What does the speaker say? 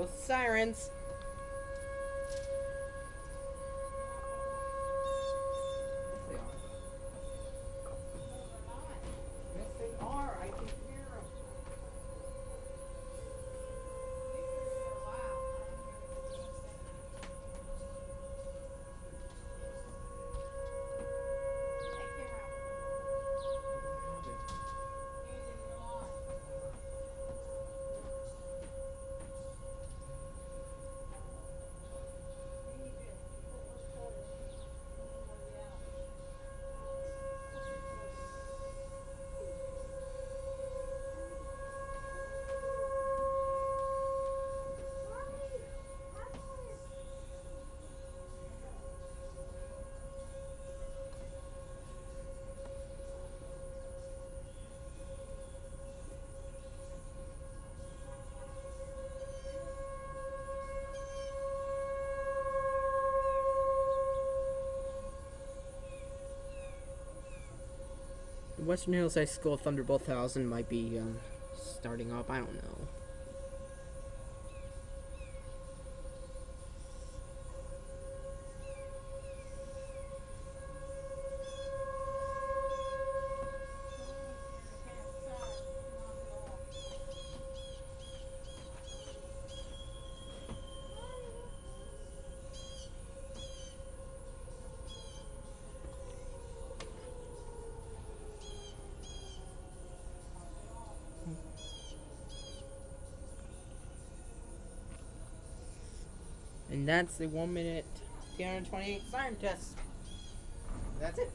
goes the sirens. Yes, they are. I can hear them. The Western Hills High School Thunderbolt 1000 might be starting up. I don't know. And that's the 1 minute 228 siren test. That's it.